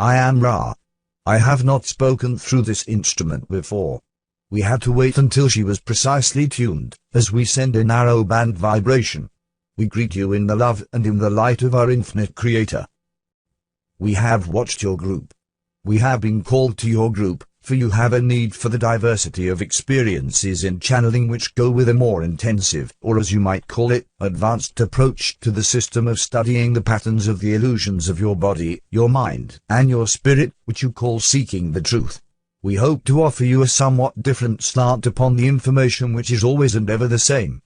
I am Ra. I have not spoken through this instrument before. We had to wait until she was precisely tuned, as we send a narrow band vibration. We greet you in the love and in the light of our infinite Creator. We have watched your group. We have been called to your group, for you have a need for the diversity of experiences in channeling which go with a more intensive, or as you might call it, advanced approach to the system of studying the patterns of the illusions of your body, your mind, and your spirit, which you call seeking the truth. We hope to offer you a somewhat different slant upon the information which is always and ever the same.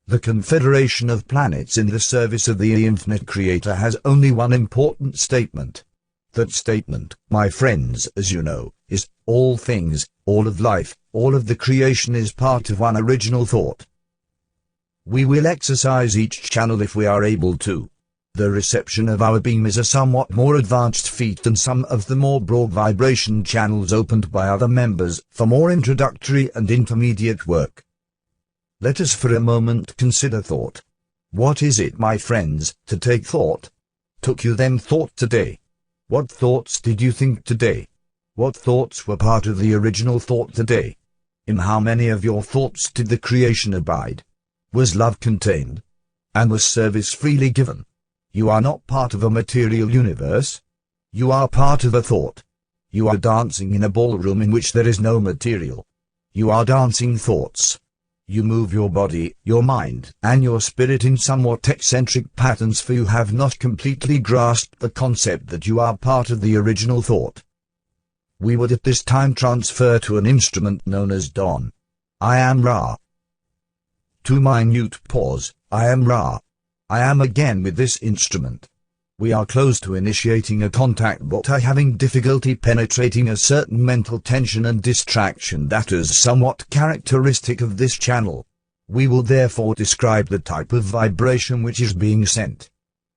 The Confederation of Planets in the service of the Infinite Creator has only one important statement. That statement, my friends, as you know, is, all things, all of life, all of the creation is part of one original thought. We will exercise each channel if we are able to. The reception of our beam is a somewhat more advanced feat than some of the more broad vibration channels opened by other members for more introductory and intermediate work. Let us for a moment consider thought. What is it, my friends, to take thought? Took you then thought today? What thoughts did you think today? What thoughts were part of the original thought today? In how many of your thoughts did the creation abide? Was love contained? And was service freely given? You are not part of a material universe. You are part of a thought. You are dancing in a ballroom in which there is no material. You are dancing thoughts. You move your body, your mind, and your spirit in somewhat eccentric patterns, for you have not completely grasped the concept that you are part of the original thought. We would at this time transfer to an instrument known as Dawn. I am Ra. To minute pause, I am Ra. I am again with this instrument. We are close to initiating a contact but are having difficulty penetrating a certain mental tension and distraction that is somewhat characteristic of this channel. We will therefore describe the type of vibration which is being sent.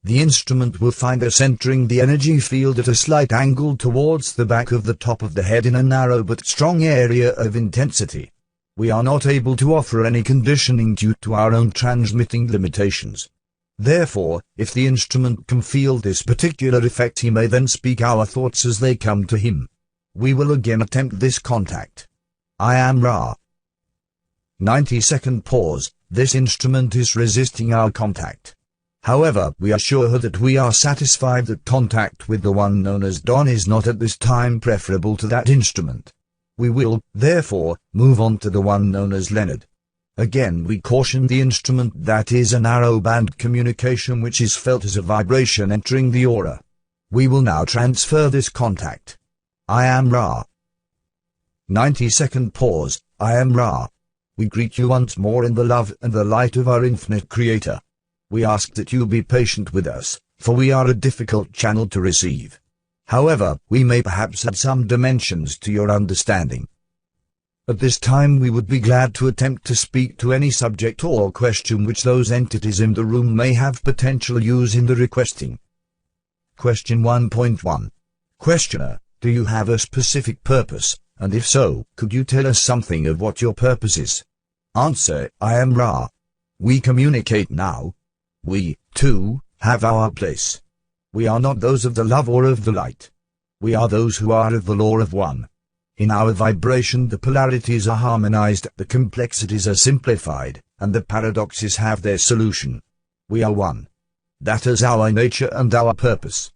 The instrument will find us entering the energy field at a slight angle towards the back of the top of the head in a narrow but strong area of intensity. We are not able to offer any conditioning due to our own transmitting limitations. Therefore, if the instrument can feel this particular effect, he may then speak our thoughts as they come to him. We will again attempt this contact. I am Ra. 90-second pause. This instrument is resisting our contact. However, we are sure that we are satisfied that contact with the one known as Dawn is not at this time preferable to that instrument. We will, therefore, move on to the one known as Leonard. Again we caution the instrument that is a narrow band communication which is felt as a vibration entering the aura. We will now transfer this contact. I am Ra. 90-second pause. I am Ra. We greet you once more in the love and the light of our infinite Creator. We ask that you be patient with us, for we are a difficult channel to receive. However, we may perhaps add some dimensions to your understanding. At this time we would be glad to attempt to speak to any subject or question which those entities in the room may have potential use in the requesting. Question 1.1. Questioner, do you have a specific purpose, and if so, could you tell us something of what your purpose is? Answer, I am Ra. We communicate now. We, too, have our place. We are not those of the love or of the light. We are those who are of the law of one. In our vibration the polarities are harmonized, the complexities are simplified, and the paradoxes have their solution. We are one. That is our nature and our purpose.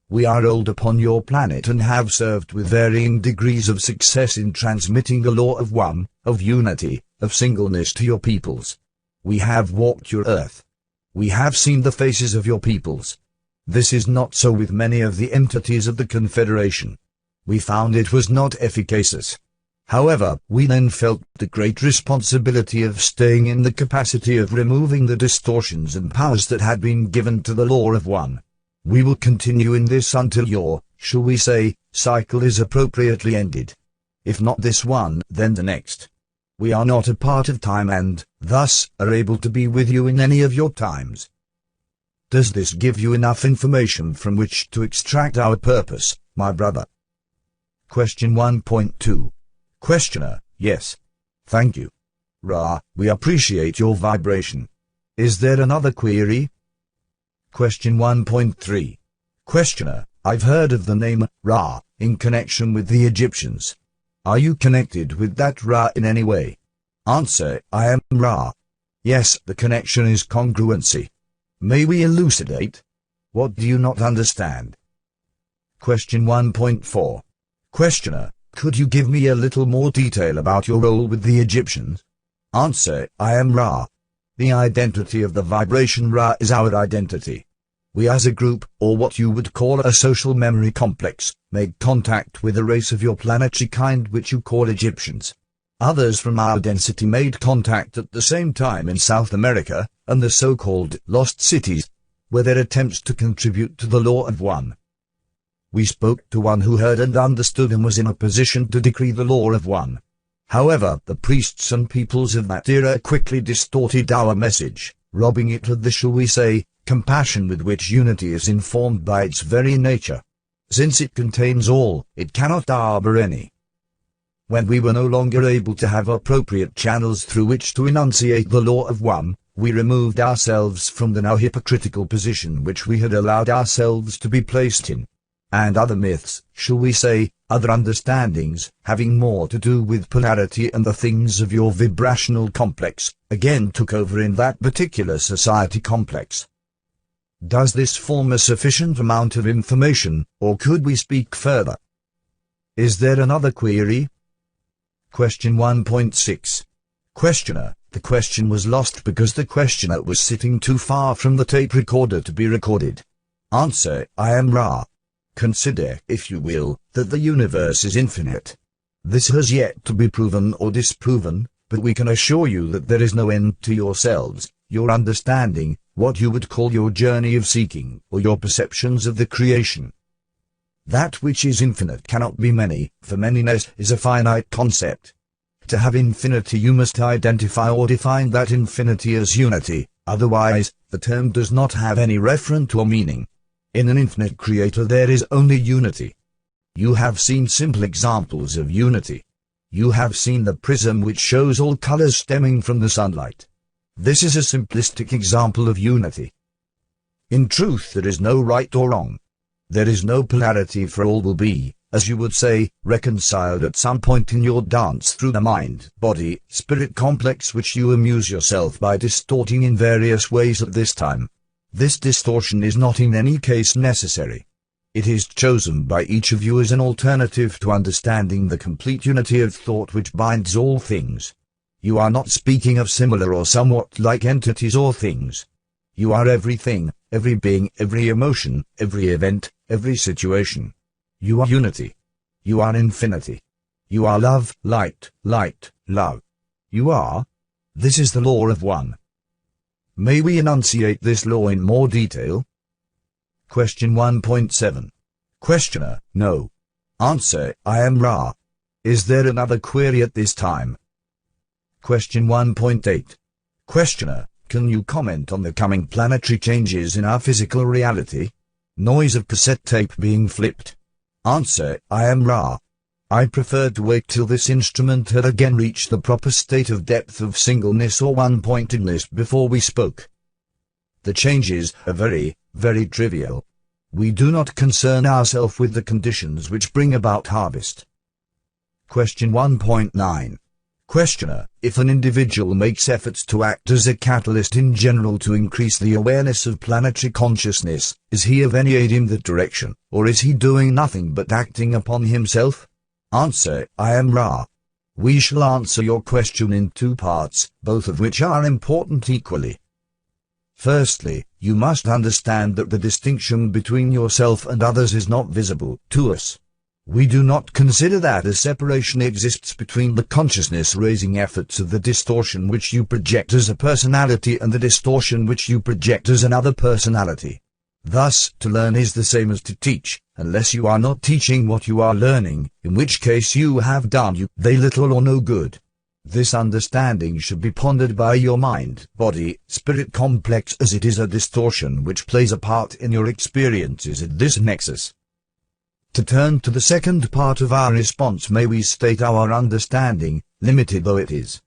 We are old upon your planet and have served with varying degrees of success in transmitting the law of one, of unity, of singleness to your peoples. We have walked your earth. We have seen the faces of your peoples. This is not so with many of the entities of the Confederation. We found it was not efficacious. However, we then felt the great responsibility of staying in the capacity of removing the distortions and powers that had been given to the law of one. We will continue in this until your, shall we say, cycle is appropriately ended. If not this one, then the next. We are not a part of time and, thus, are able to be with you in any of your times. Does this give you enough information from which to extract our purpose, my brother? Question 1.2. Questioner, yes. Thank you. Ra, we appreciate your vibration. Is there another query? Question 1.3. Questioner, I've heard of the name Ra in connection with the Egyptians. Are you connected with that Ra in any way? Answer: I am Ra. Yes, the connection is congruency. May we elucidate? What do you not understand? Question 1.4. Questioner: could you give me a little more detail about your role with the Egyptians? Answer: I am Ra. The identity of the vibration Ra is our identity. We as a group, or what you would call a social memory complex, made contact with a race of your planetary kind which you call Egyptians. Others from our density made contact at the same time in South America, and the so-called lost cities, were their attempts to contribute to the law of one. We spoke to one who heard and understood and was in a position to decree the law of one. However, the priests and peoples of that era quickly distorted our message, robbing it of the, shall we say, compassion with which unity is informed by its very nature. Since it contains all, it cannot harbor any. When we were no longer able to have appropriate channels through which to enunciate the law of one, we removed ourselves from the now hypocritical position which we had allowed ourselves to be placed in. And other myths, shall we say, other understandings, having more to do with polarity and the things of your vibrational complex, again took over in that particular society complex. Does this form a sufficient amount of information, or could we speak further? Is there another query? Question 1.6. Questioner: the question was lost because the questioner was sitting too far from the tape recorder to be recorded. Answer: I am Ra. Consider, if you will, that the universe is infinite. This has yet to be proven or disproven, but we can assure you that there is no end to yourselves, your understanding, what you would call your journey of seeking, or your perceptions of the creation. That which is infinite cannot be many, for manyness is a finite concept. To have infinity you must identify or define that infinity as unity, otherwise, the term does not have any referent or meaning. In an infinite creator there is only unity. You have seen simple examples of unity. You have seen the prism which shows all colors stemming from the sunlight. This is a simplistic example of unity. In truth there is no right or wrong. There is no polarity, for all will be, as you would say, reconciled at some point in your dance through the mind, body, spirit complex which you amuse yourself by distorting in various ways at this time. This distortion is not in any case necessary. It is chosen by each of you as an alternative to understanding the complete unity of thought which binds all things. You are not speaking of similar or somewhat like entities or things. You are everything, every being, every emotion, every event, every situation. You are unity. You are infinity. You are love, light, light, love. You are. This is the law of one. May we enunciate this law in more detail? Question 1.7. Questioner: no. Answer: I am Ra. Is there another query at this time? Question 1.8. Questioner: can you comment on the coming planetary changes in our physical reality? Noise of cassette tape being flipped. Answer: I am Ra. I preferred to wait till this instrument had again reached the proper state of depth of singleness or one-pointedness before we spoke. The changes are very, very trivial. We do not concern ourselves with the conditions which bring about harvest. Question 1.9. Questioner: if an individual makes efforts to act as a catalyst in general to increase the awareness of planetary consciousness, is he of any aid in that direction, or is he doing nothing but acting upon himself? Answer: I am Ra. We shall answer your question in two parts, both of which are important equally. Firstly, you must understand that the distinction between yourself and others is not visible to us. We do not consider that a separation exists between the consciousness-raising efforts of the distortion which you project as a personality and the distortion which you project as another personality. Thus, to learn is the same as to teach, unless you are not teaching what you are learning, in which case you have done they little or no good. This understanding should be pondered by your mind, body, spirit complex, as it is a distortion which plays a part in your experiences at this nexus. To turn to the second part of our response, may we state our understanding, limited though it is.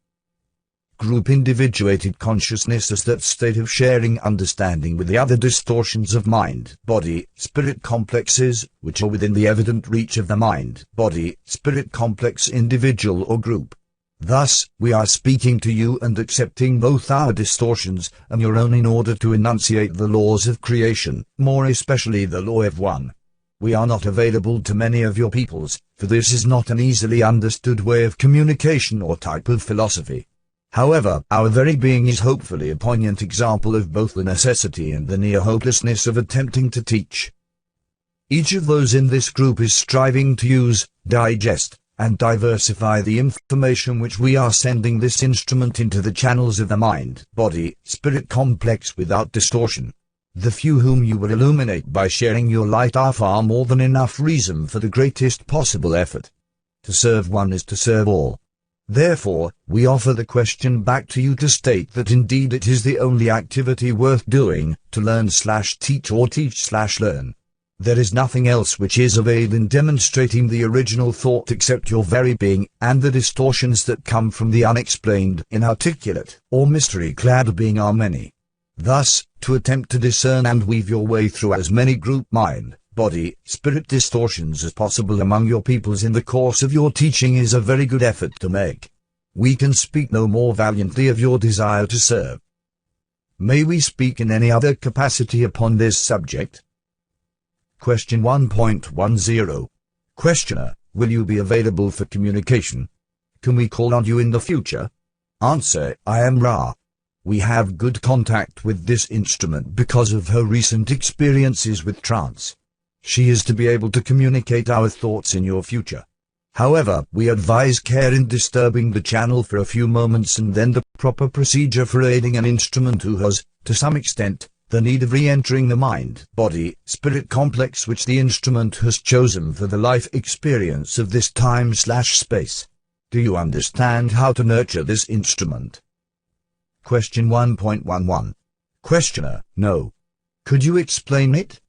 Group individuated consciousness is that state of sharing understanding with the other distortions of mind, body, spirit complexes, which are within the evident reach of the mind, body, spirit complex individual or group. Thus, we are speaking to you and accepting both our distortions and your own in order to enunciate the laws of creation, more especially the law of one. We are not available to many of your peoples, for this is not an easily understood way of communication or type of philosophy. However, our very being is hopefully a poignant example of both the necessity and the near hopelessness of attempting to teach. Each of those in this group is striving to use, digest, and diversify the information which we are sending this instrument into the channels of the mind, body, spirit complex without distortion. The few whom you will illuminate by sharing your light are far more than enough reason for the greatest possible effort. To serve one is to serve all. Therefore, we offer the question back to you to state that indeed it is the only activity worth doing, to learn/teach or teach/learn. There is nothing else which is of aid in demonstrating the original thought except your very being, and the distortions that come from the unexplained, inarticulate, or mystery-clad being are many. Thus, to attempt to discern and weave your way through as many group mind, body, spirit distortions as possible among your peoples in the course of your teaching is a very good effort to make. We can speak no more valiantly of your desire to serve. May we speak in any other capacity upon this subject? Question 1.10. Questioner, will you be available for communication? Can we call on you in the future? Answer, I am Ra. We have good contact with this instrument because of her recent experiences with trance. She is to be able to communicate our thoughts in your future. However, we advise care in disturbing the channel for a few moments and then the proper procedure for aiding an instrument who has, to some extent, the need of re-entering the mind, body, spirit complex which the instrument has chosen for the life experience of this time/space. Do you understand how to nurture this instrument? Question 1.11. Questioner, no. Could you explain it?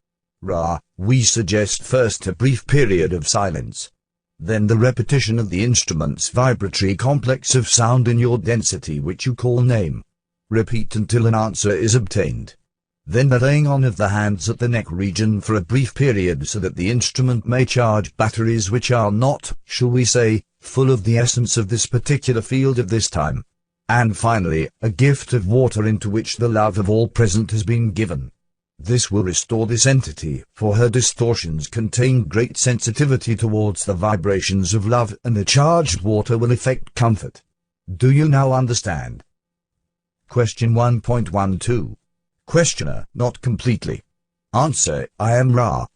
Ra, we suggest first a brief period of silence. Then the repetition of the instrument's vibratory complex of sound in your density which you call name. Repeat until an answer is obtained. Then the laying on of the hands at the neck region for a brief period so that the instrument may charge batteries which are not, shall we say, full of the essence of this particular field of this time. And finally, a gift of water into which the love of all present has been given. This will restore this entity, for her distortions contain great sensitivity towards the vibrations of love, and the charged water will effect comfort. Do you now understand? Question 1.12. Questioner, not completely. Answer, I am Ra.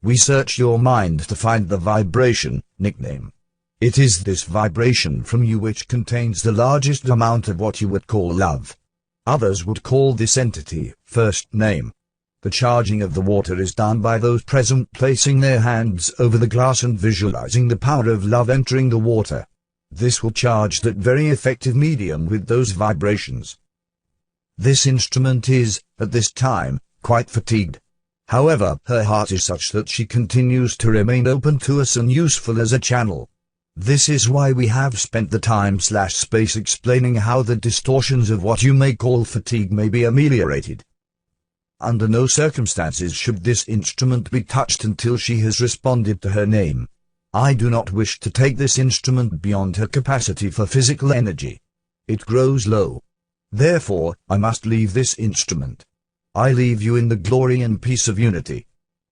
We search your mind to find the vibration, nickname. It is this vibration from you which contains the largest amount of what you would call love. Others would call this entity, first name. The charging of the water is done by those present placing their hands over the glass and visualizing the power of love entering the water. This will charge that very effective medium with those vibrations. This instrument is, at this time, quite fatigued. However, her heart is such that she continues to remain open to us and useful as a channel. This is why we have spent the time/space explaining how the distortions of what you may call fatigue may be ameliorated. Under no circumstances should this instrument be touched until she has responded to her name. I do not wish to take this instrument beyond her capacity for physical energy. It grows low. Therefore, I must leave this instrument. I leave you in the glory and peace of unity.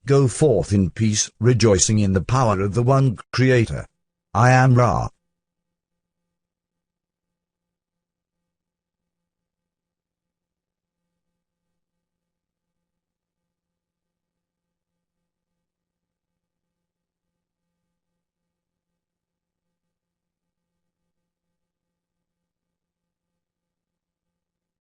Go forth in peace, rejoicing in the power of the one Creator. I am Ra.